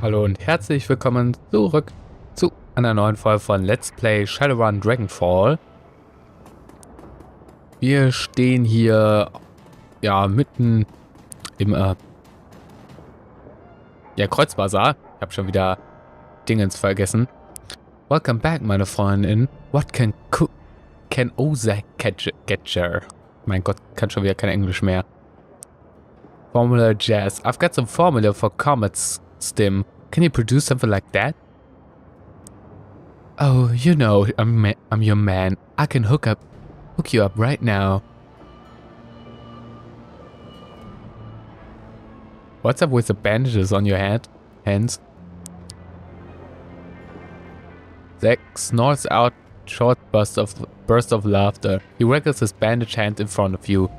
Hallo und herzlich willkommen zurück zu einer neuen Folge von Let's Play Shadowrun Dragonfall. Wir stehen hier ja mitten im Kreuzbazar. Ich habe schon wieder Dingens vergessen. Welcome back, meine Freundin. What can Oza catcher? Mein Gott, kann schon wieder kein Englisch mehr. Formula Jazz. I've got some formula for comets stim. Can you produce something like that? Oh, you know, I'm your man. I can hook you up right now. What's up with the bandages on your hands? Zack snorts out short burst of laughter. He wriggles his bandaged hand in front of you.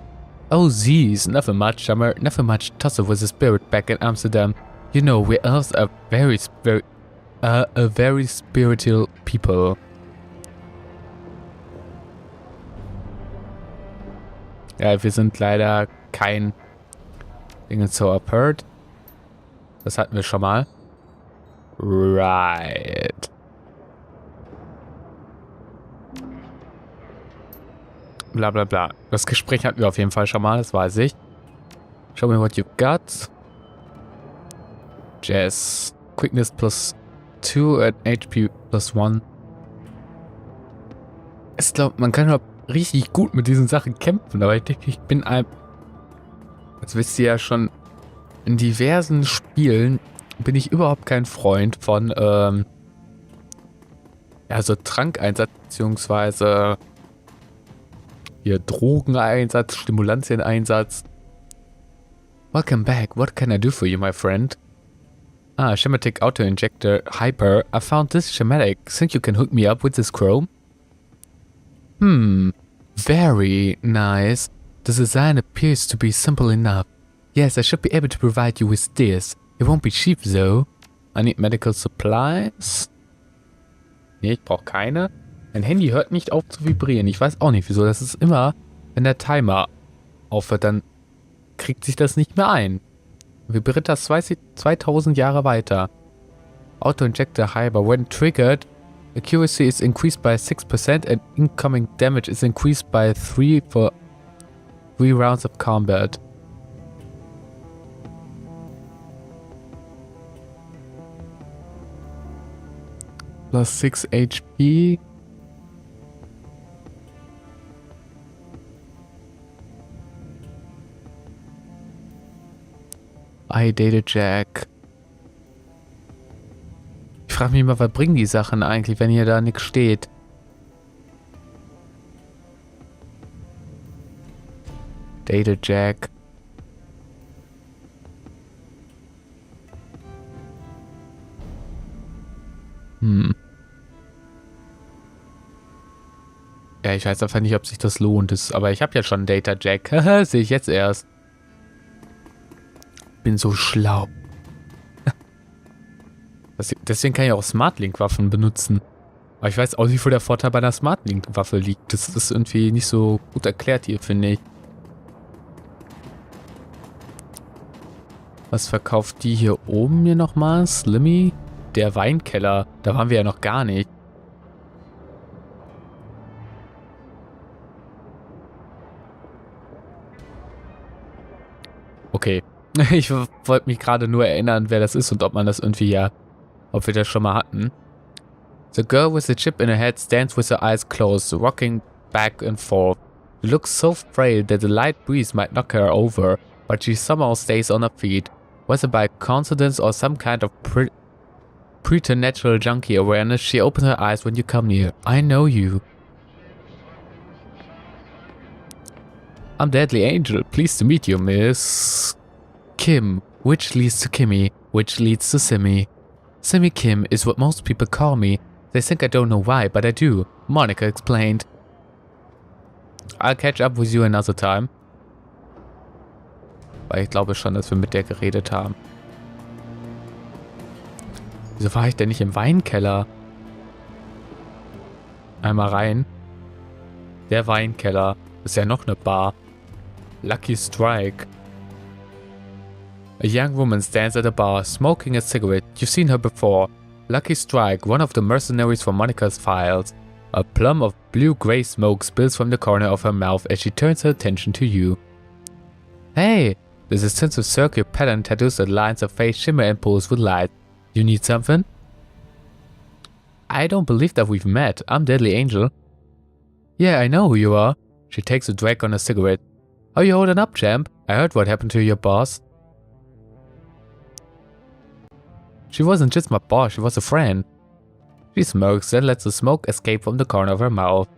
Oh, geez, nothing much, summer. Nothing much tussle with the spirit back in Amsterdam. You know, we elves are a very spiritual people. Ja, wir sind leider kein Ding so abhört. Das hatten wir schon mal. Right. Bla bla bla. Das Gespräch hatten wir auf jeden Fall schon mal, das weiß ich. Show me what you've got. Jazz. Quickness +2 and HP +1. Ich glaube, man kann doch richtig gut mit diesen Sachen kämpfen, aber ich denke, ich bin als wisst ihr ja schon, in diversen Spielen bin ich überhaupt kein Freund von, so Trankeinsatz, beziehungsweise hier Drogeneinsatz, Stimulantieneinsatz. Welcome back. What can I do for you, my friend? Ah, schematic auto-injector hyper. I found this schematic. Think you can hook me up with this chrome? Very nice. The design appears to be simple enough. Yes, I should be able to provide you with this. It won't be cheap though. I need medical supplies. Nee, ich brauche keine. Mein Handy hört nicht auf zu vibrieren. Ich weiß auch nicht wieso. Das ist immer, wenn der Timer aufhört, dann kriegt sich das nicht mehr ein. Vibriert das 2000 Jahre weiter. Auto-injector hyper. When triggered, accuracy is increased by 6% and incoming damage is increased by 3 for 3 rounds of combat. Plus 6 HP. Data Jack. Ich frage mich mal, was bringen die Sachen eigentlich, wenn hier da nichts steht? Data Jack. Ja, ich weiß einfach nicht, ob sich das lohnt. Aber ich habe ja schon Data Jack. Haha, sehe ich jetzt erst. Bin so schlau. Deswegen kann ich auch Smart-Link-Waffen benutzen. Aber ich weiß auch nicht, wo der Vorteil bei einer Smart-Link-Waffe liegt. Das ist irgendwie nicht so gut erklärt hier, finde ich. Was verkauft die hier oben mir nochmal? Slimmy? Der Weinkeller. Da waren wir ja noch gar nicht. Okay. Ich wollte mich gerade nur erinnern, wer das ist und ob man das irgendwie ob wir das schon mal hatten. The girl with the chip in her head stands with her eyes closed, rocking back and forth. She looks so frail that the light breeze might knock her over, but she somehow stays on her feet. Whether by coincidence or some kind of preternatural junkie awareness, she opens her eyes when you come near. I know you. I'm Deadly Angel. Pleased to meet you, Miss Kim, which leads to Kimmy, which leads to Simmy. Simmy Kim is what most people call me. They think I don't know why, but I do. Monica explained. I'll catch up with you another time. Weil ich glaube schon, dass wir mit der geredet haben. Wieso war ich denn nicht im Weinkeller? Einmal rein. Der Weinkeller. Ist ja noch eine Bar. Lucky Strike. A young woman stands at a bar, smoking a cigarette. You've seen her before. Lucky strike, one of the mercenaries from Monica's files. A plum of blue-gray smoke spills from the corner of her mouth as she turns her attention to you. Hey! There's a sense of circular pattern tattoos that lines her face shimmer and pulse with light. You need something? I don't believe that we've met. I'm Deadly Angel. Yeah, I know who you are. She takes a drag on a cigarette. How you holding up, champ? I heard what happened to your boss. She wasn't just my boss, she was a friend. She smokes and lets the smoke escape from the corner of her mouth.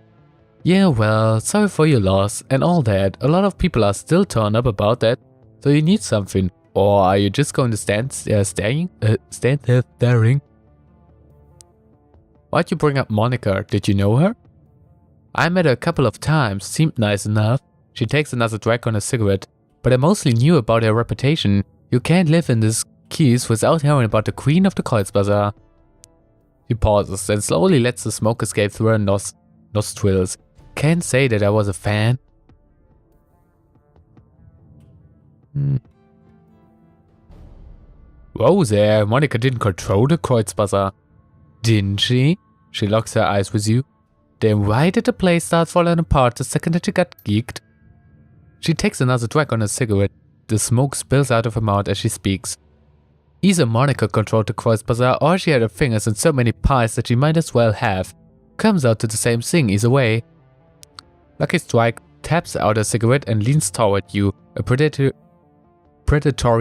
Yeah, well, sorry for your loss and all that. A lot of people are still torn up about that. So you need something. Or are you just going to stand there staring? Why'd you bring up Monica? Did you know her? I met her a couple of times, seemed nice enough. She takes another drag on a cigarette. But I mostly knew about her reputation. You can't live in this keys without hearing about the Queen of the Kreuzbazaar. She pauses and slowly lets the smoke escape through her nostrils. Can't say that I was a fan. Whoa there, Monica didn't control the Kreuzbazaar. Didn't she? She locks her eyes with you. Then why did the place start falling apart the second that she got geeked? She takes another drag on her cigarette. The smoke spills out of her mouth as she speaks. Either Monica controlled the Kreuzbazaar or she had her fingers in so many pies that she might as well have. Comes out to the same thing either way. Lucky Strike taps out her cigarette and leans toward you, a predatory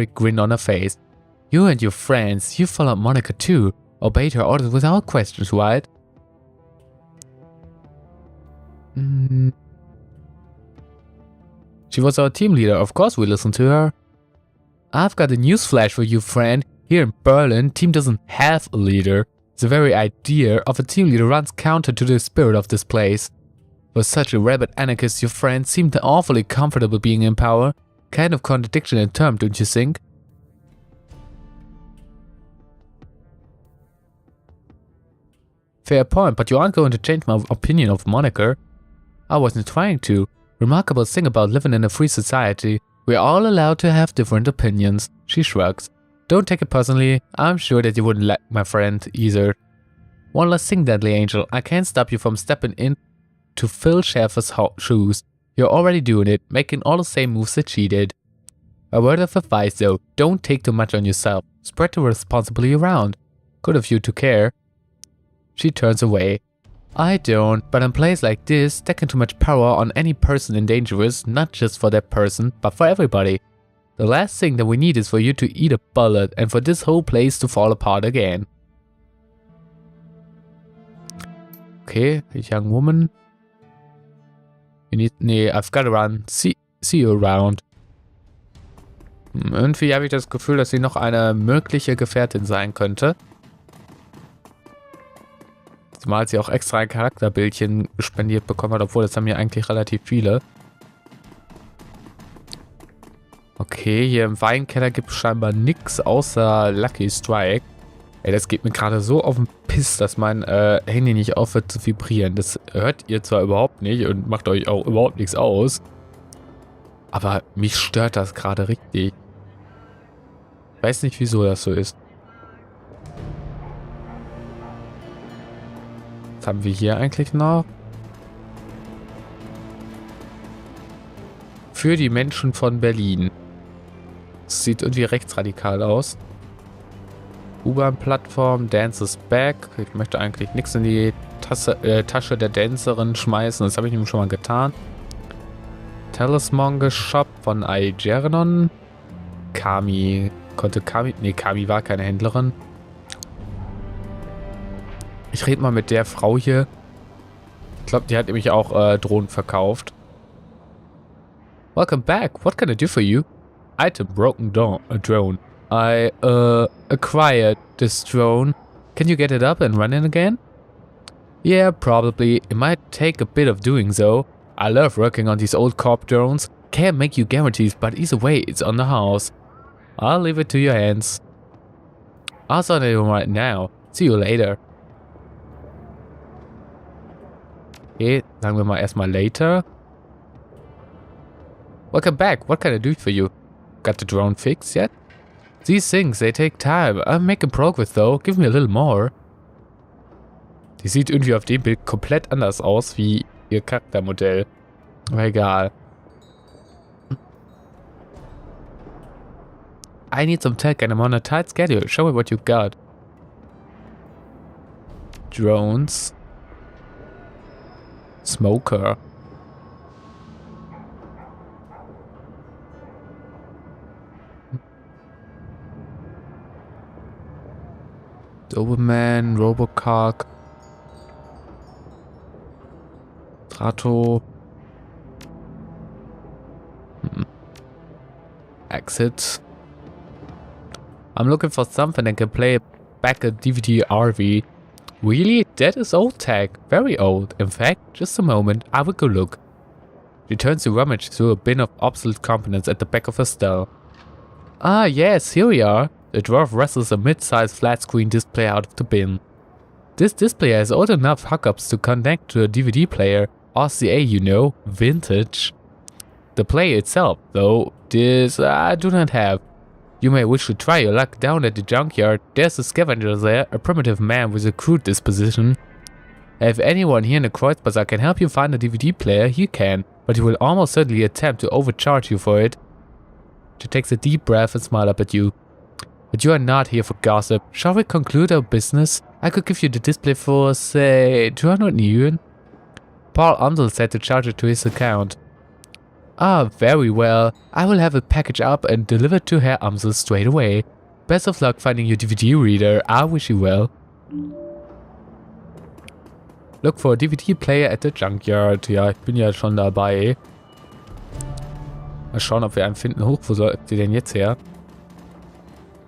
grin on her face. You and your friends, you followed Monica too, obeyed her orders without questions, right? She was our team leader, of course we listened to her. I've got a newsflash for you, friend. Here in Berlin, team doesn't have a leader. The very idea of a team leader runs counter to the spirit of this place. For such a rabid anarchist, your friend seemed awfully comfortable being in power. Kind of contradiction in term, don't you think? Fair point, but you aren't going to change my opinion of Monica. I wasn't trying to. Remarkable thing about living in a free society. We're all allowed to have different opinions. She shrugs. Don't take it personally. I'm sure that you wouldn't like my friend either. One last thing, Deadly Angel. I can't stop you from stepping in to Phil Schaeffer's shoes. You're already doing it, making all the same moves that she did. A word of advice though, don't take too much on yourself. Spread the responsibility around. Good of you to care. She turns away. I don't, but in places like this, stacking too much power on any person is dangerous, not just for that person, but for everybody. The last thing that we need is for you to eat a bullet and for this whole place to fall apart again. Okay, young woman. You need, nee, I've got to run. See you around. Irgendwie habe ich das Gefühl, dass sie noch eine mögliche Gefährtin sein könnte. Zumal sie auch extra ein Charakterbildchen spendiert bekommen hat, obwohl das haben ja eigentlich relativ viele. Okay, hier im Weinkeller gibt es scheinbar nichts außer Lucky Strike. Ey, das geht mir gerade so auf den Piss, dass mein Handy nicht aufhört zu vibrieren. Das hört ihr zwar überhaupt nicht und macht euch auch überhaupt nichts aus. Aber mich stört das gerade richtig. Ich weiß nicht, wieso das so ist. Was haben wir hier eigentlich noch? Für die Menschen von Berlin. Das sieht irgendwie rechtsradikal aus. U-Bahn-Plattform, Dance is back. Ich möchte eigentlich nichts in die Tasche der Dancerin schmeißen. Das habe ich nämlich schon mal getan. Talisman Shop von Algernon. Kami. Kami war keine Händlerin. Ich rede mal mit der Frau hier. Ich glaube, die hat nämlich auch Drohnen verkauft. Welcome back. What can I do for you? Item broken drone. I acquired this drone. Can you get it up and running again? Yeah, probably. It might take a bit of doing though. I love working on these old corp drones. Can't make you guarantees, but either way, it's on the house. I'll leave it to your hands. I'll sort it right now. See you later. Okay, sagen wir mal erstmal later. Welcome back. What can I do for you? Got the drone fixed yet? These things, they take time. I'm making progress though. Give me a little more. Die sieht irgendwie auf dem Bild komplett anders aus wie ihr Charaktermodell. Aber egal. I need some tech and I'm on a tight schedule. Show me what you got. Drones. Smoker. Doberman, Robocock. Trato. Exit. I'm looking for something that can play back a DVD RV. Really? That is old tech. Very old. In fact, just a moment, I will go look. She turns to rummage through a bin of obsolete components at the back of her stall. Ah yes, here we are. The dwarf wrestles a mid-sized flat-screen display out of the bin. This display has old enough hookups to connect to a DVD player. RCA, you know, vintage. The player itself, though, this I do not have. You may wish to try your luck down at the junkyard. There's a scavenger there, a primitive man with a crude disposition. If anyone here in the Kreuzbazaar can help you find a DVD player, he can, but he will almost certainly attempt to overcharge you for it. She takes a deep breath and smiles up at you. But you are not here for gossip. Shall we conclude our business? I could give you the display for, say, 200 yuan. Paul Amsel said to charge it to his account. Ah, very well. I will have a package up and delivered to Herr Amsel straight away. Best of luck finding your DVD reader. I wish you well. Look for a DVD player at the junkyard. Ja, ich bin ja schon dabei. Mal schauen, ob wir einen finden. Hoch, wo soll die denn jetzt her?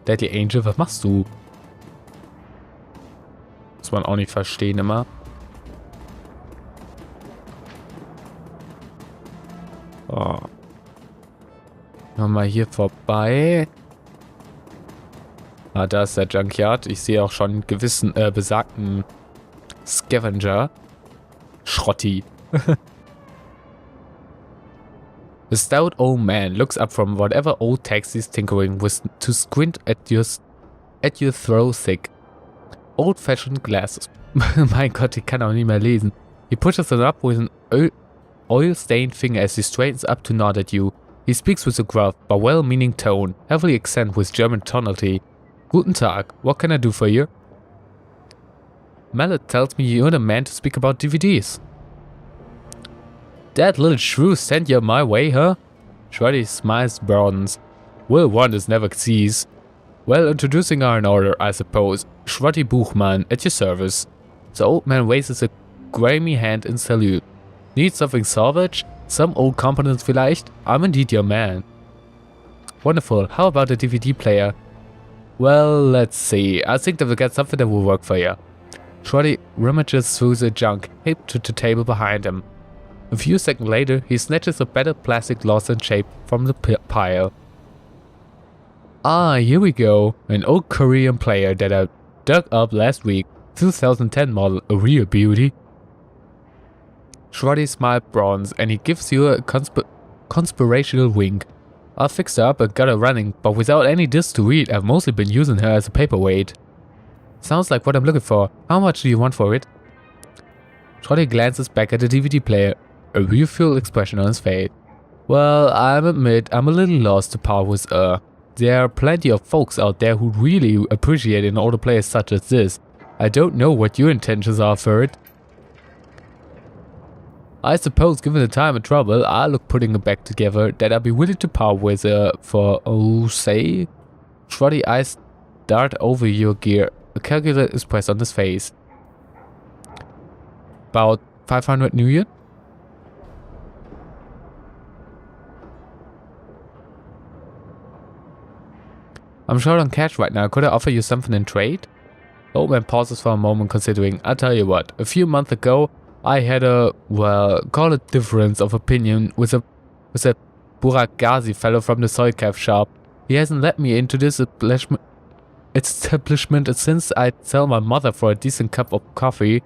Deadly Angel, was machst du? Muss man auch nicht verstehen immer. Oh. Mal hier vorbei. Ah, da ist der Junkyard. Ich sehe auch schon einen gewissen, besagten Scavenger. Schrotti. The stout old man looks up from whatever old text he's tinkering with to squint at your throw thick. Old-fashioned glasses. Mein Gott, ich kann auch nicht mehr lesen. He pushes them up with an oil-stained finger as he straightens up to nod at you. He speaks with a gruff but well-meaning tone, heavily accented with German tonality. Guten Tag, what can I do for you? Mallet tells me you're the man to speak about DVDs. That little shrew sent you my way, huh? Shreddy smiles broadens. Will wonders never cease. Well, introducing our in order, I suppose. Shreddy Buchmann, at your service. The old man raises a grimy hand in salute. Need something salvage? Some old components vielleicht? I'm indeed your man. Wonderful, how about a DVD player? Well, let's see. I think that we got something that will work for you. Shreddy rummages through the junk, heaped to the table behind him. A few seconds later, he snatches a better plastic lost in shape from the pile. Ah, here we go. An old Korean player that I dug up last week. 2010 model, a real beauty. Shreddy smiles bronze and he gives you a conspirational wink. I fixed her up and got her running, but without any disc to read, I've mostly been using her as a paperweight. Sounds like what I'm looking for. How much do you want for it? Shreddy glances back at the DVD player, a rueful expression on his face. Well, I admit I'm a little lost to part with her. There are plenty of folks out there who really appreciate an older player such as this. I don't know what your intentions are for it. I suppose given the time and trouble, I'll look putting it back together that I'd be willing to part with her for, oh, say? Shreddy eyes dart over your gear. A calculator is pressed on his face. About 500 New Yen? I'm short on cash right now. Could I offer you something in trade? The old man pauses for a moment considering. I'll tell you what. A few months ago, I had a, well, call it difference of opinion with a Buragazi fellow from the soy calf shop. He hasn't let me into this establishment since I'd sell my mother for a decent cup of coffee.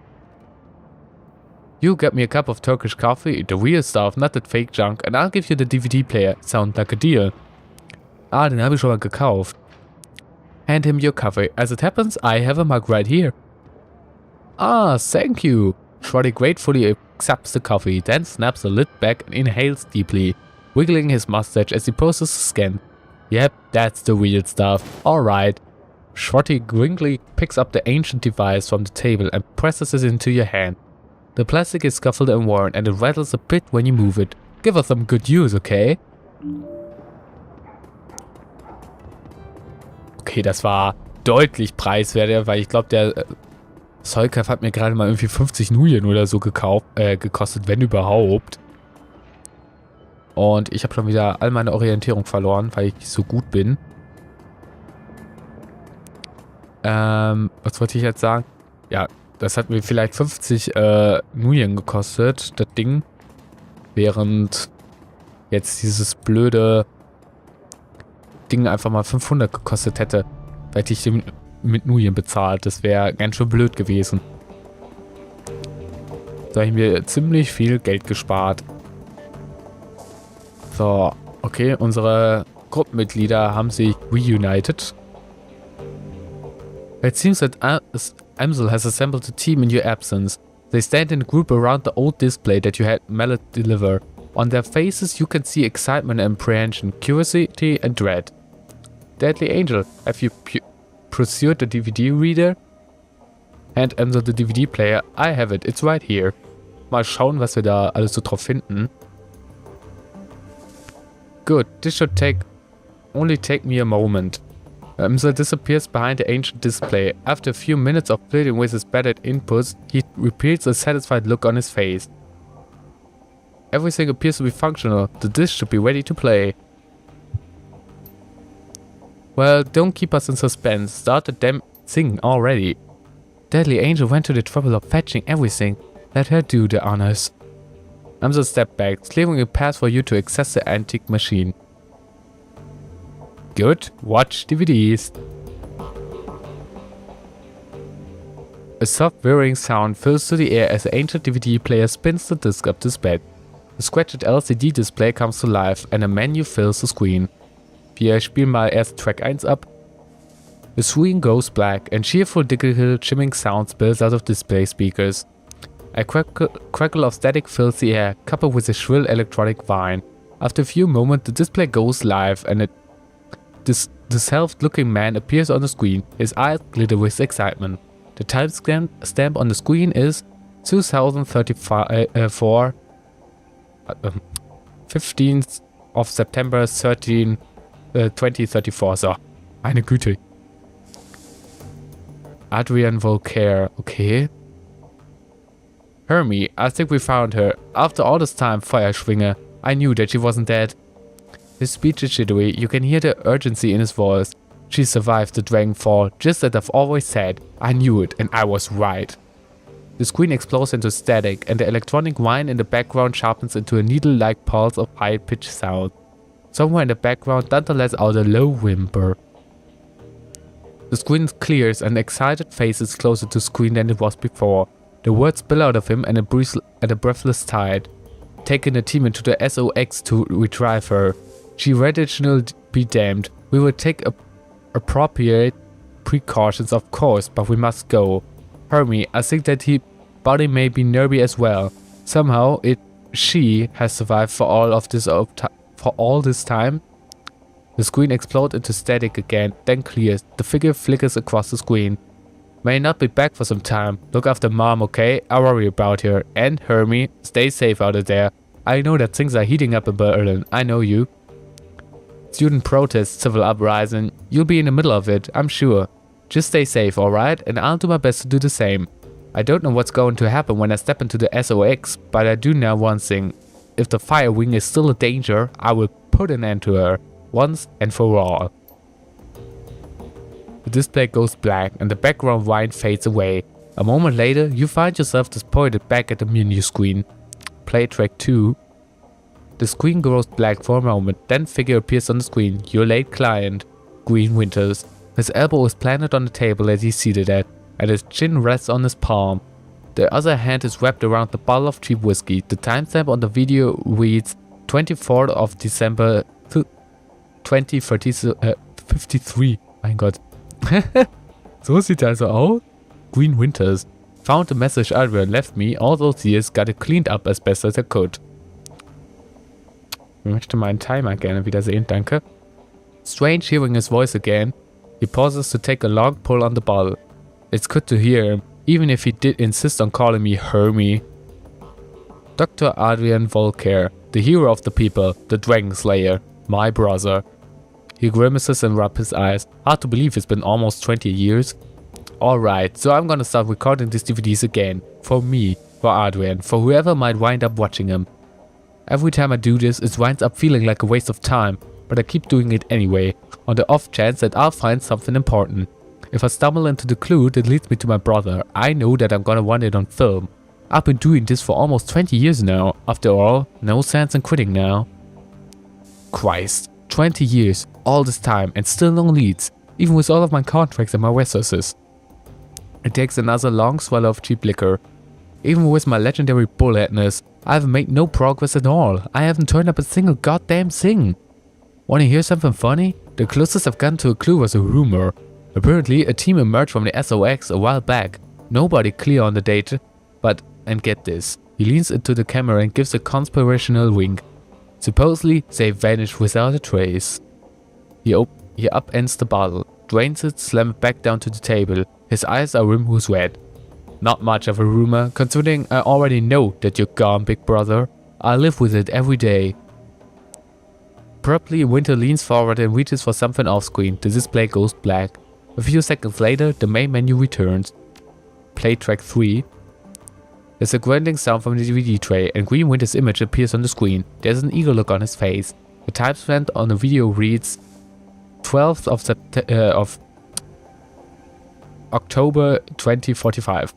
You get me a cup of Turkish coffee, the real stuff, not that fake junk, and I'll give you the DVD player. Sound like a deal. Ah, den habe ich schon mal gekauft. Hand him your coffee. As it happens, I have a mug right here. Ah, thank you. Shorty gratefully accepts the coffee, then snaps the lid back and inhales deeply, wiggling his mustache as he poses the scan. Yep, that's the real stuff. Alright. Shorty grinning picks up the ancient device from the table and presses it into your hand. The plastic is scuffled and worn and it rattles a bit when you move it. Give us some good use, okay? Okay, das war deutlich preiswerter, weil ich glaube, der Zollkauf hat mir gerade mal irgendwie 50 Nuyen oder so gekostet, wenn überhaupt. Und ich habe schon wieder all meine Orientierung verloren, weil ich nicht so gut bin. Was wollte ich jetzt sagen? Ja, das hat mir vielleicht 50 Nuyen gekostet, das Ding. Während jetzt dieses blöde Ding einfach mal 500 gekostet hätte. Weil ich den mit Nuyen bezahlt. Das wäre ganz schön blöd gewesen. Da habe ich mir ziemlich viel Geld gespart. So, okay, unsere Gruppenmitglieder haben sich reunited. It seems that Amsel has assembled a team in your absence. They stand in a group around the old display that you had Mallet deliver. On their faces you can see excitement and apprehension, curiosity and dread. Deadly Angel, have you pursued the DVD reader? Hand Amsel the DVD player. I have it, it's right here. Mal schauen, was wir da alles so drauf finden. Good, this should only take me a moment. Amsel disappears behind the ancient display. After a few minutes of flirting with his battered inputs, he repeats a satisfied look on his face. Everything appears to be functional. The disc should be ready to play. Well, don't keep us in suspense. Start the damn thing already. Deadly Angel went to the trouble of fetching everything. Let her do the honors. Amsel stepped back, clearing a path for you to access the antique machine. Good, watch DVDs. A soft whirring sound fills through the air as the ancient DVD player spins the disc up to bed. The scratched LCD display comes to life and a menu fills the screen. Wir spielen mal erst Track 1 ab. The screen goes black and cheerful digital chimming sounds builds out of display speakers. A crackle of static fills the air, coupled with a shrill electronic whine. After a few moments, the display goes live and the self-looking man appears on the screen. His eyes glitter with excitement. The timestamp on the screen is 2034, 15th of September 2034. So, meine Güte. Adrian Volker, okay. Hermie, I think we found her. After all this time, Feuerschwinge. I knew that she wasn't dead. His speech is jittery, you can hear the urgency in his voice. She survived the Dragonfall, just as I've always said. I knew it, and I was right. The screen explodes into static, and the electronic whine in the background sharpens into a needle-like pulse of high-pitched sound. Somewhere in the background, Dante lets out a low whimper. The screen clears, and the excited face is closer to screen than it was before. The words spill out of him and a breathless tide. Taking the team into the SOX to retrieve her. She shall be damned. We will take appropriate precautions, of course, but we must go. Hermie, I think that his body may be nervy as well. Somehow, she has survived for all this time. The screen explodes into static again, then clears. The figure flickers across the screen. May not be back for some time. Look after Mom, okay? I worry about her. And Hermie, stay safe out there. I know that things are heating up in Berlin. I know you. Student protests, civil uprising. You'll be in the middle of it, I'm sure. Just stay safe, alright? And I'll do my best to do the same. I don't know what's going to happen when I step into the SOX, but I do know one thing. If the Fire Wing is still a danger, I will put an end to her. Once and for all. The display goes black and the background whine fades away. A moment later, you find yourself disappointed back at the menu screen. Play track 2. The screen goes black for a moment, then figure appears on the screen. Your late client, Green Winters. His elbow is planted on the table as he's seated at, and his chin rests on his palm. The other hand is wrapped around the bottle of cheap whiskey. The timestamp on the video reads 24th of December 2053. Mein Gott. So sieht er also aus. Green Winters. Found the message Adrian left me. All those years got it cleaned up as best as I could. Ich möchte meinen Timer gerne wiedersehen, danke. Strange hearing his voice again. He pauses to take a long pull on the bottle. It's good to hear him, even if he did insist on calling me Hermie. Dr. Adrian Volker, the hero of the people, the Dragon Slayer, my brother. He grimaces and rubs his eyes. Hard to believe it's been almost 20 years. Alright, so I'm gonna start recording these DVDs again. For me, for Adrian, for whoever might wind up watching him. Every time I do this, it winds up feeling like a waste of time, but I keep doing it anyway, on the off chance that I'll find something important. If I stumble into the clue that leads me to my brother, I know that I'm gonna want it on film. I've been doing this for almost 20 years now. After all, no sense in quitting now. Christ, 20 years, all this time, and still no leads, even with all of my contracts and my resources. It takes another long swallow of cheap liquor. Even with my legendary bullheadness, I have made no progress at all. I haven't turned up a single goddamn thing. Wanna hear something funny? The closest I've gotten to a clue was a rumor. Apparently, a team emerged from the SOX a while back. Nobody clear on the date, but, and get this, he leans into the camera and gives a conspirational wink. Supposedly, they vanished without a trace. He upends the bottle, drains it, slams it back down to the table. His eyes are rimmed with red. Not much of a rumor, considering I already know that you're gone, big brother. I live with it every day. Abruptly, Winter leans forward and reaches for something off screen. The display goes black. A few seconds later, the main menu returns. Play track 3. There's a grinding sound from the DVD tray, and Green Winter's image appears on the screen. There's an eager look on his face. The time spent on the video reads 12th of October 2045.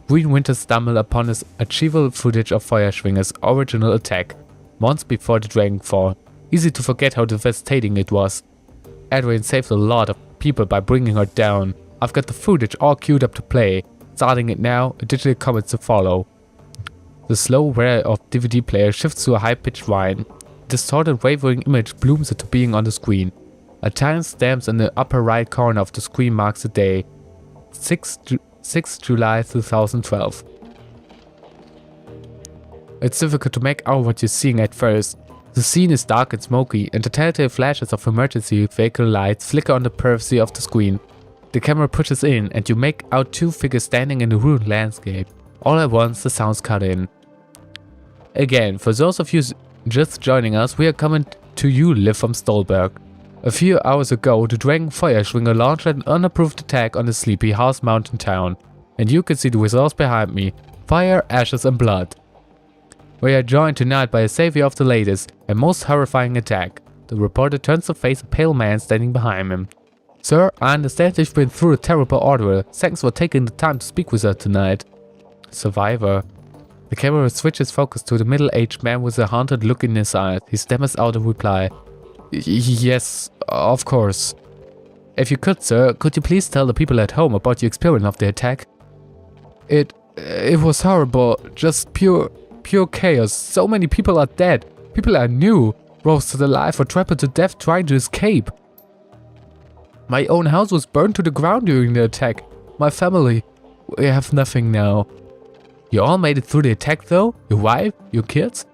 Green Winter stumbled upon his archival footage of Feuerschwinger's original attack, months before the Dragonfall. Easy to forget how devastating it was. Adrian saved a lot of people by bringing her down. I've got the footage all queued up to play. Starting it now, a digital comment to follow. The slow wear of DVD player shifts to a high-pitched whine. Distorted wavering image blooms into being on the screen. A time stamp in the upper right corner of the screen marks the day. 6 July 2012. It's difficult to make out what you're seeing at first. The scene is dark and smoky, and the telltale flashes of emergency vehicle lights flicker on the periphery of the screen. The camera pushes in, and you make out two figures standing in the ruined landscape. All at once, the sounds cut in. Again, for those of you just joining us, we are coming to you live from Stolberg. A few hours ago, the Dragon Feuerschwinger launched an unapproved attack on the sleepy House Mountain town, and you can see the results behind me: fire, ashes, and blood. We are joined tonight by a savior of the latest and most horrifying attack. The reporter turns to face a pale man standing behind him. Sir, I understand you've been through a terrible ordeal. Thanks for taking the time to speak with us tonight. Survivor. The camera switches focus to the middle-aged man with a haunted look in his eyes. He stammers out a reply. Yes, of course. If you could, sir, could you please tell the people at home about your experience of the attack? It was horrible. Just pure chaos. So many people are dead. People I knew, roasted alive or trampled to death trying to escape. My own house was burned to the ground during the attack. My family, we have nothing now. You all made it through the attack though? Your wife? Your kids?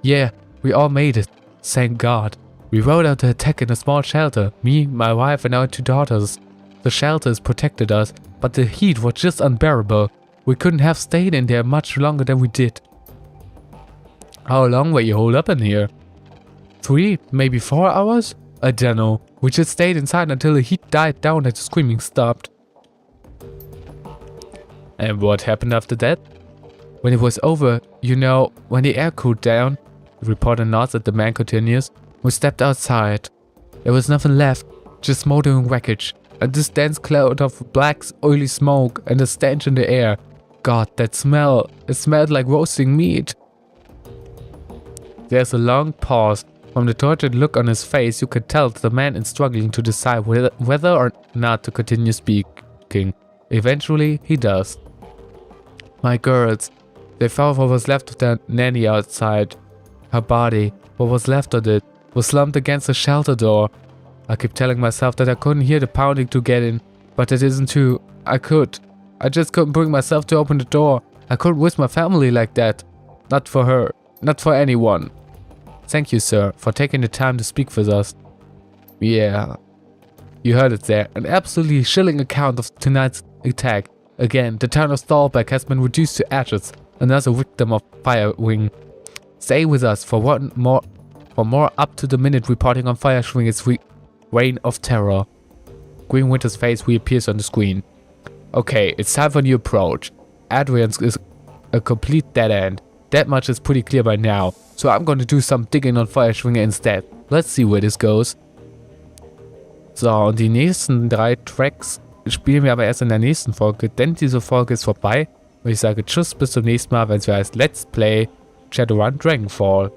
Yeah, we all made it. Thank God. We rode out the attack in a small shelter. Me, my wife and our 2 daughters. The shelters protected us, but the heat was just unbearable. We couldn't have stayed in there much longer than we did. How long were you holed up in here? 3, maybe 4 hours? I don't know. We just stayed inside until the heat died down and the screaming stopped. And what happened after that? When it was over, you know, when the air cooled down, the reporter nods and the man continues, we stepped outside. There was nothing left, just smoldering wreckage, and this dense cloud of black, oily smoke and a stench in the air. God, that smell, it smelled like roasting meat. There's a long pause. From the tortured look on his face, you could tell that the man is struggling to decide whether or not to continue speaking. Eventually, he does. My girls, they found what was left of their nanny outside. Her body, what was left of it, was slumped against the shelter door. I keep telling myself that I couldn't hear the pounding to get in, but that isn't true. I could. I just couldn't bring myself to open the door. I couldn't risk my family like that. Not for her. Not for anyone. Thank you, sir, for taking the time to speak with us. Yeah. You heard it there. An absolutely chilling account of tonight's attack. Again, the town of Stallback has been reduced to ashes. Another victim of Firewing. Stay with us for more up-to-the-minute reporting on Firewing's reign of terror. Green Winter's face reappears on the screen. Okay, it's time for a new approach. Adrian's is a complete dead end. That much is pretty clear by now. So I'm going to do some digging on Firewing instead. Let's see where this goes. So, und die nächsten 3 Tracks spielen wir aber erst in der nächsten Folge, denn diese Folge ist vorbei. Und ich sage tschüss, bis zum nächsten Mal, wenn es heißt Let's Play Shadowrun Dragonfall.